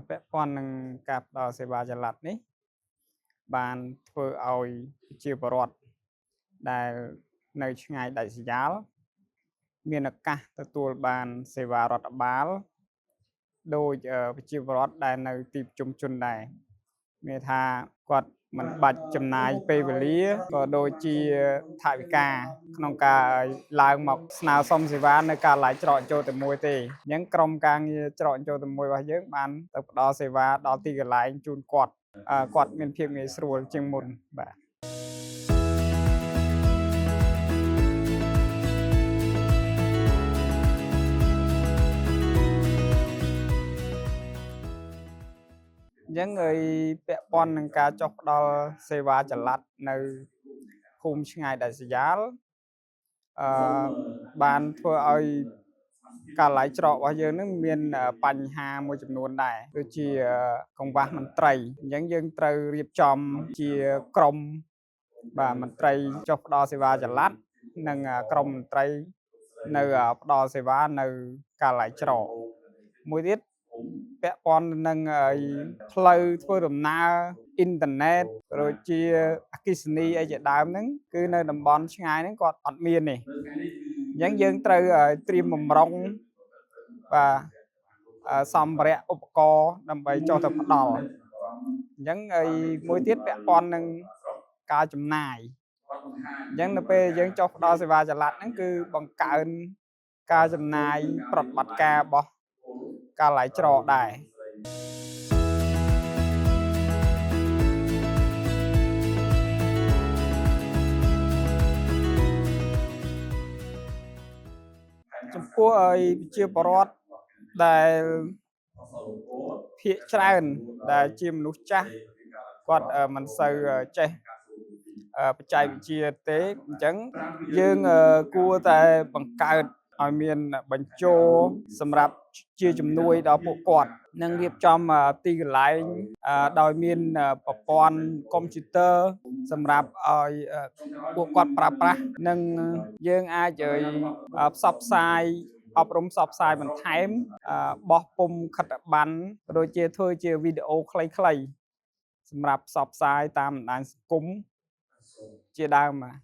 ពាក់ព័ន្ធនឹងការផ្ដល់សេវាចល័តនេះបានធ្វើឲ្យប្រជាពលរដ្ឋដែលនៅឆ្ងាយដាច់ស្រយាលមានឱកាសទទួលបានសេវារដ្ឋបាលដូចប្រជាពលរដ្ឋដែលនៅទីប្រជុំជនដែរមានថាគាត់មិនបាច់ចំណាយពេលវេលាក៏ដូចជាថវិកាក្នុងការឡើងមកស្នើសុំសេវានៅការឡាយច្រកចូលតែមួយទេអញ្ចឹងក្រុមការងារច្រកចូលតែមួយរបស់យើងបានទៅផ្ដល់សេវាដល់ទីកន្លែងជូនគាត់គាត់មានភាពងាយស្រួលជាងមុនបាទអញ្ចឹងពាក់ព័ន្ធនឹងការចុះផ្ដល់សេវាចល័តនៅភូមិឆ្ងាយដាច់ស្រយាលបានធ្វើឲ្យការឡាយច្រករបស់យើងនឹងមានបញ្ហាមួយចំនួនដែរដូចជាកង្វះមន្ត្រីអញ្ចឹងយើងត្រូវរៀបចំជាក្រុមបាទមន្ត្រីចុះផ្ដល់សេវាចល័តនិងក្រុមមន្ត្រីនៅផ្ដល់សេវានៅការឡាយច្រកមួយទៀតពាក់ព័ន្ធនឹងផ្លូវធ្វើដំណើរអ៊ីនធឺណិតដូចជាអគ្គិសនីអីជាដើមហ្នឹងគឺនៅតំបន់ឆ្ងាយហ្នឹងគាត់អត់មានទេអញ្ចឹងយើងត្រូវត្រៀមបម្រុងបាទសម្ភារៈឧបករណ៍ដើម្បីចុះទៅផ្ដល់អញ្ចឹងមួយទៀតពាក់ព័ន្ធនឹងការចំណាយអញ្ចឹងនៅពេលយើងចុះផ្ដល់សេវាចល័តហ្នឹងគឺបង្កើនការចំណាយប្រតិបត្តិការរបស់ការឡាយច្រកដែរចំពោះប្រជាពលរដ្ឋដែលភាគច្រើនដែលជាមនុស្សចាស់គាត់មិនសូវចេះបច្ចេកវិទ្យាទេអញ្ចឹងយើងគួរតែបង្កើតឲ្យមានបញ្ជរសម្រាប់ជាជំនួយដល់ពួកគាត់និងរៀបចំទីកន្លែងដោយមានប្រព័ន្ធកុំព្យូទ័រសម្រាប់ឲ្យពួកគាត់ប្រើប្រាស់និងយើងអាចផ្សព្វផ្សាយអប់រំផ្សព្វផ្សាយបន្ថែមបោះពុម្ពខិត្តប័ណ្ណដូចជាធ្វើជាវីដេអូខ្លីៗសម្រាប់ផ្សព្វផ្សាយតាមបណ្ដាញសង្គមជាដើមបាទ